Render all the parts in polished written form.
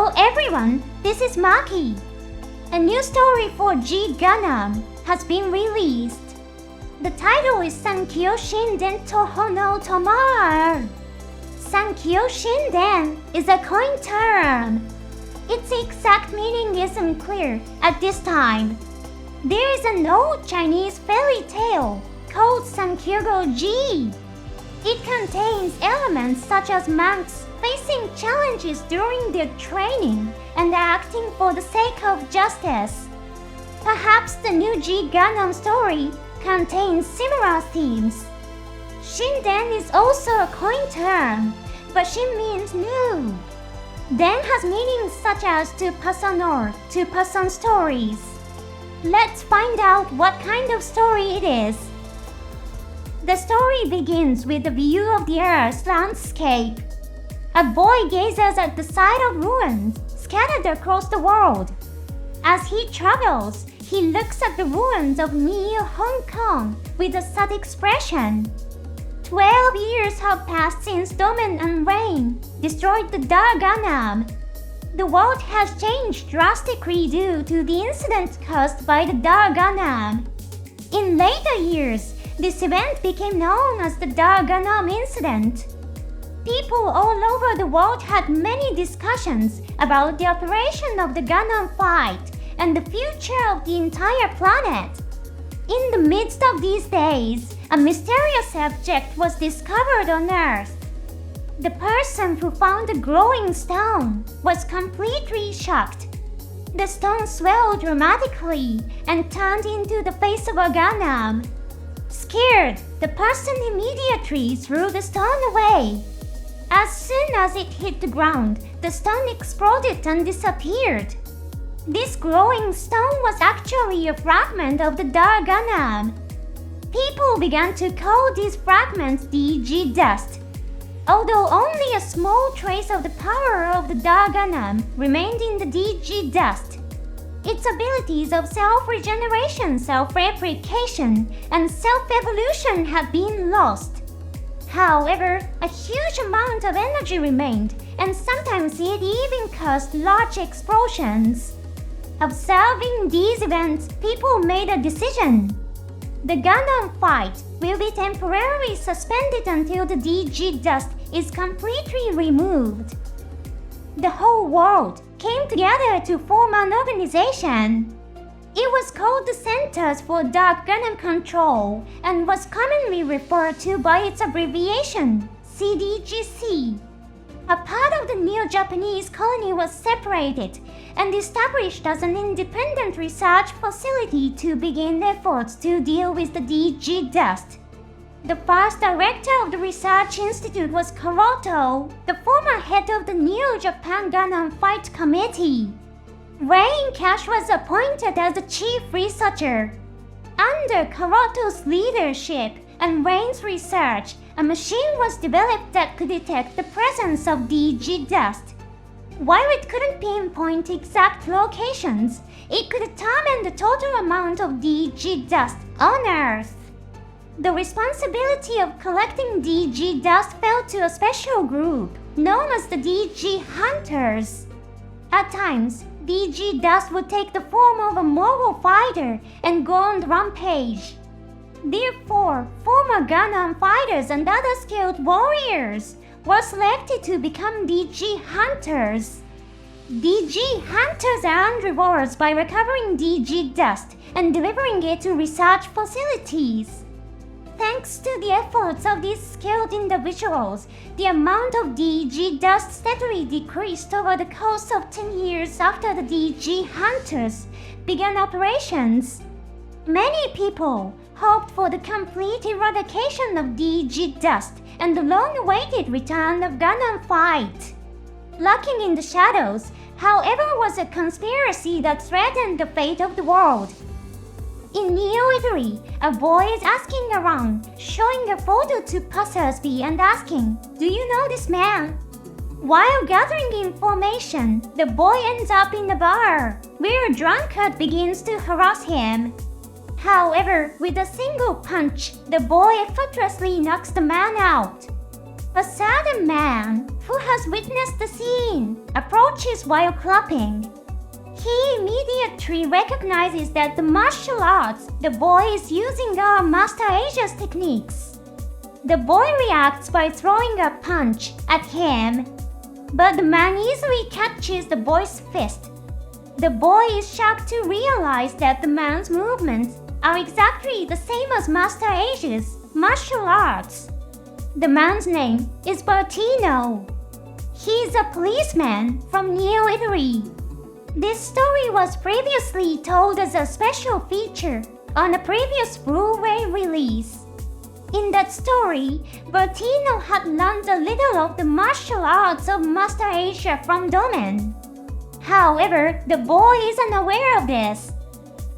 Hello everyone, this is Maki. A new story for G Gundam has been released. The title is Sankyo Shinden Toho no Tomar. Sankyo Shinden is a coin term. Its exact meaning is unclear at this time. There is an old Chinese fairy tale called Sankyo G. It contains elements such as monks facing challenges during their training and acting for the sake of justice. Perhaps the new G Gundam story contains similar themes. Shinden is also a coin term, but Shin means new. Den has meanings such as to pass on or to pass on stories. Let's find out what kind of story it is. The story begins with a view of the Earth's landscape. A boy gazes at the sight of ruins scattered across the world. As he travels, he looks at the ruins of near Hong Kong with a sad expression. 12 years have passed since Domen and Rain destroyed the DG Gundam. The world has changed drastically due to the incident caused by the DG Gundam. In later years, this event became known as the DG Gundam incident. People all over the world had many discussions about the operation of the Gundam fight and the future of the entire planet. In the midst of these days, a mysterious object was discovered on Earth. The person who found the glowing stone was completely shocked. The stone swelled dramatically and turned into the face of a Gundam. Scared, the person immediately threw the stone away. As soon as it hit the ground, the stone exploded and disappeared. This glowing stone was actually a fragment of the DG Gundam. People began to call these fragments DG dust. Although only a small trace of the power of the DG Gundam remained in the DG dust, its abilities of self-regeneration, self-replication, and self-evolution had been lost. However, a huge amount of energy remained, and sometimes it even caused large explosions. Observing these events, people made a decision. The Gundam fight will be temporarily suspended until the DG dust is completely removed. The whole world came together to form an organization. It was called the Centers for DG Gundam Control and was commonly referred to by its abbreviation, CDGC. A part of the new Japanese colony was separated and established as an independent research facility to begin efforts to deal with the DG dust. The first director of the research institute was Karoto, the former head of the new Japan Gundam Fight Committee. Rain Cash was appointed as the chief researcher. Under Karoto's leadership and Rain's research, a machine was developed that could detect the presence of DG dust. While it couldn't pinpoint exact locations, it could determine the total amount of DG dust on Earth. The responsibility of collecting DG dust fell to a special group known as the DG Hunters. At times, DG dust would take the form of a mobile fighter and go on the rampage. Therefore, former Gundam fighters and other skilled warriors were selected to become DG Hunters. DG Hunters earned rewards by recovering DG dust and delivering it to research facilities. Thanks to the efforts of these skilled individuals, the amount of DG dust steadily decreased over the course of 10 years after the DG Hunters began operations. Many people hoped for the complete eradication of DG dust and the long-awaited return of Gundam fight. Lurking in the shadows, however, was a conspiracy that threatened the fate of the world. In Neo Italy, a boy is asking around, showing a photo to passers-by and asking, "Do you know this man?" While gathering information, the boy ends up in a bar, where a drunkard begins to harass him. However, with a single punch, the boy effortlessly knocks the man out. A certain man who has witnessed the scene approaches while clapping. He immediately recognizes that the martial arts the boy is using are Master Asia's techniques. The boy reacts by throwing a punch at him, but the man easily catches the boy's fist. The boy is shocked to realize that the man's movements are exactly the same as Master Asia's martial arts. The man's name is Bertino. He is a policeman from Neo Italy. This story was previously told as a special feature on a previous Blu-ray release. In that story, Bertino had learned a little of the martial arts of Master Asia from Domen. However, the boy is unaware of this.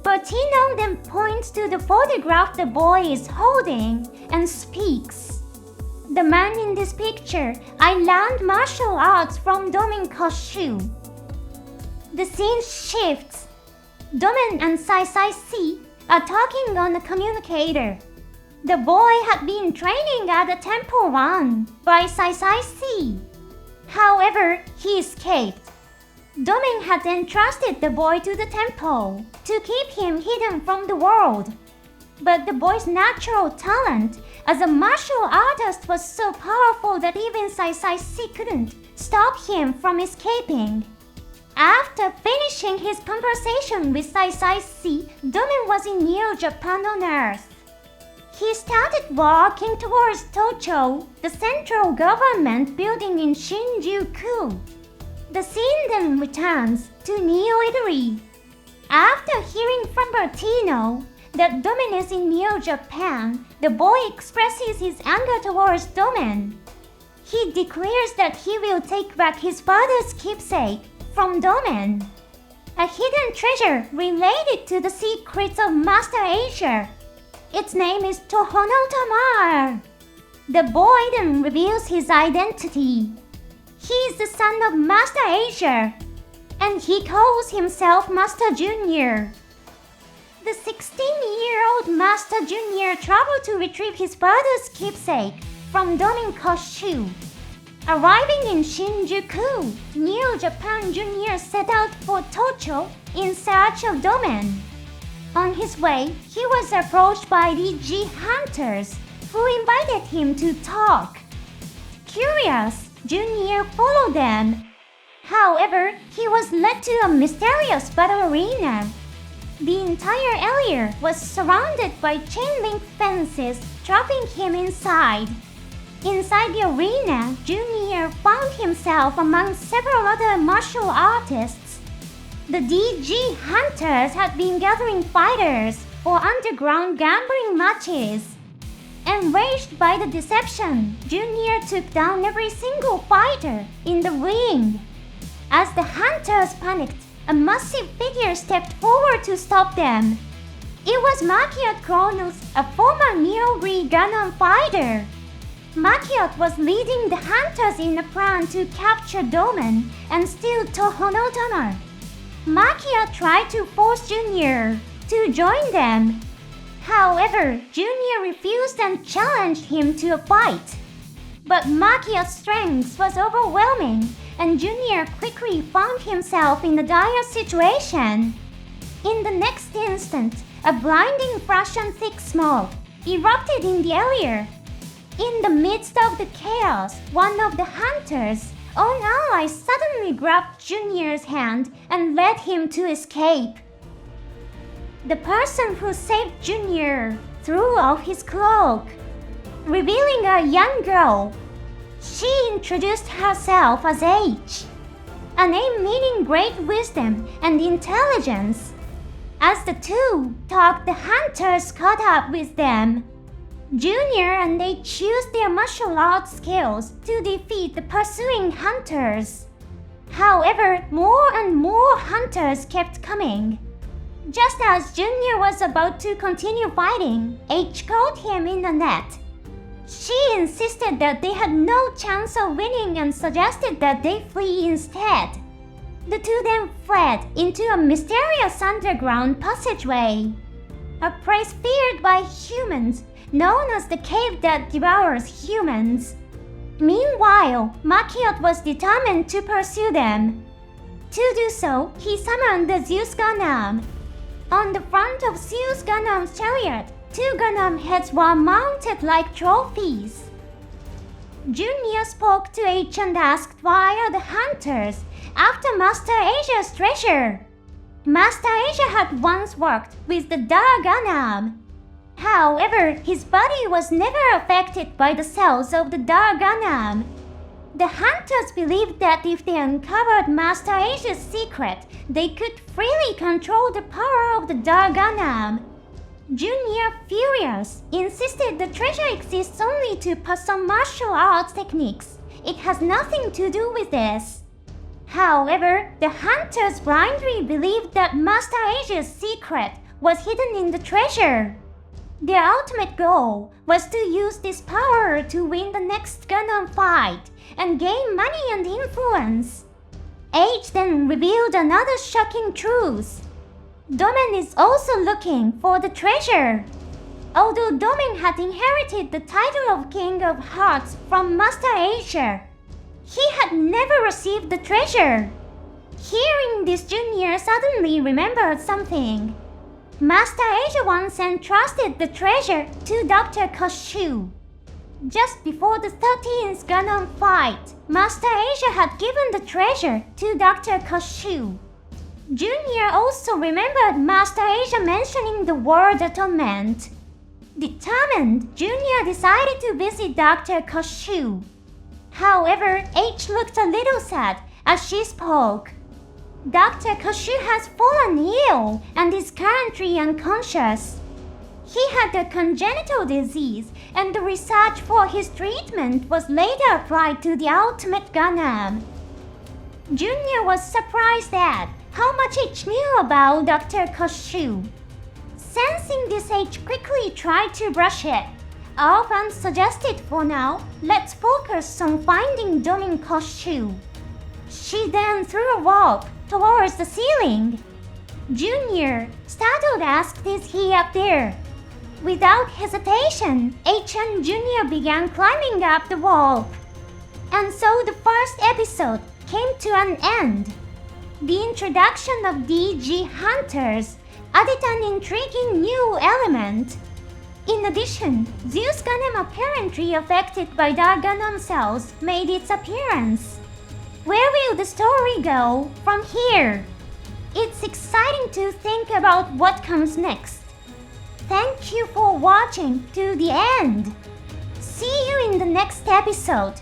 Bertino then points to the photograph the boy is holding and speaks. The man in this picture, I learned martial arts from Domen Koshu. The scene shifts. Domen and Sai Si are talking on a communicator. The boy had been training at a temple run by Sai Si. However, he escaped. Domen had entrusted the boy to the temple to keep him hidden from the world. But the boy's natural talent as a martial artist was so powerful that even Sai Si couldn't stop him from escaping. After finishing his conversation with Sai Si, Domen was in Neo Japan on Earth. He started walking towards Tocho, the central government building in Shinjuku. The scene then returns to Neo Italy. After hearing from Bertino that Domen is in Neo Japan, the boy expresses his anger towards Domen. He declares that he will take back his father's keepsake from Domen, a hidden treasure related to the secrets of Master Asia. Its name is Tohono Tamar. The boy then reveals his identity. He is the son of Master Asia, and he calls himself Master Junior. The 16-year-old Master Junior traveled to retrieve his father's keepsake from Domen Koshu. Arriving in Shinjuku, Neo Japan Junior set out for Tocho in search of Domen. On his way, he was approached by DG hunters who invited him to talk. Curious, Junior followed them. However, he was led to a mysterious battle arena. The entire area was surrounded by chain-link fences, trapping him inside. Inside the arena, Junior found himself among several other martial artists. The DG hunters had been gathering fighters for underground gambling matches. Enraged by the deception, Junior took down every single fighter in the ring. As the hunters panicked, a massive figure stepped forward to stop them. It was Maki Kronos, a former Neo DG Gundam fighter. Maki was leading the hunters in a plan to capture Domen and steal Tohono Tamar. Maki tried to force Junior to join them. However, Junior refused and challenged him to a fight. But Maki's strength was overwhelming, and Junior quickly found himself in a dire situation. In the next instant, a blinding flash and thick smoke erupted in the area. In the midst of the chaos, one of the hunters' own allies suddenly grabbed Junior's hand and led him to escape. The person who saved Junior threw off his cloak, revealing a young girl. She introduced herself as H, a name meaning great wisdom and intelligence. As the two talked, the hunters caught up with them. Junior and H used their martial arts skills to defeat the pursuing hunters. However, more and more hunters kept coming. Just as Junior was about to continue fighting, H caught him in a net. She insisted that they had no chance of winning and suggested that they flee instead. The two then fled into a mysterious underground passageway, a place feared by humans known as the cave that devours humans. Meanwhile, Maki was determined to pursue them. To do so, he summoned the Zeus Gundam. On the front of Zeus Gundam's chariot, 2 Gundam heads were mounted like trophies. Junior spoke to H and asked why are the hunters after Master Asia's treasure. Master Asia had once worked with the Dark Gundam. However, his body was never affected by the cells of the Dark Gundam. The hunters believed that if they uncovered Master Asia's secret, they could freely control the power of the Dark Gundam. Junior, furious, insisted the treasure exists only to pass on martial arts techniques. It has nothing to do with this. However, the hunters blindly believed that Master Asia's secret was hidden in the treasure. Their ultimate goal was to use this power to win the next Gundam fight and gain money and influence. H then revealed another shocking truth. Domen is also looking for the treasure. Although Domen had inherited the title of King of Hearts from Master Asia, he had never received the treasure. Hearing this, Junior suddenly remembered something. Master Asia once entrusted the treasure to Dr. Koshu. Just before the 13th Gundam fight, Master Asia had given the treasure to Dr. Koshu. Junior also remembered Master Asia mentioning the word atonement. Determined, Junior decided to visit Dr. Koshu. However, H looked a little sad as she spoke. Dr. Koshu has fallen ill and is currently unconscious. He had a congenital disease, and the research for his treatment was later applied to the Ultimate Gundam. Junior was surprised at how much H knew about Dr. Koshu. Sensing this, H quickly tried to brush it. Alphan suggested for now, let's focus on finding Domin Koshu. She then threw a rope towards the ceiling. Junior, startled, asked, is he up there? Without hesitation, H and Junior began climbing up the rope. And so the first episode came to an end. The introduction of DG Hunters added an intriguing new element. In addition, Zeus Gundam, apparently affected by Dark Gundam cells, made its appearance. Where will the story go from here? It's exciting to think about what comes next. Thank you for watching to the end. See you in the next episode.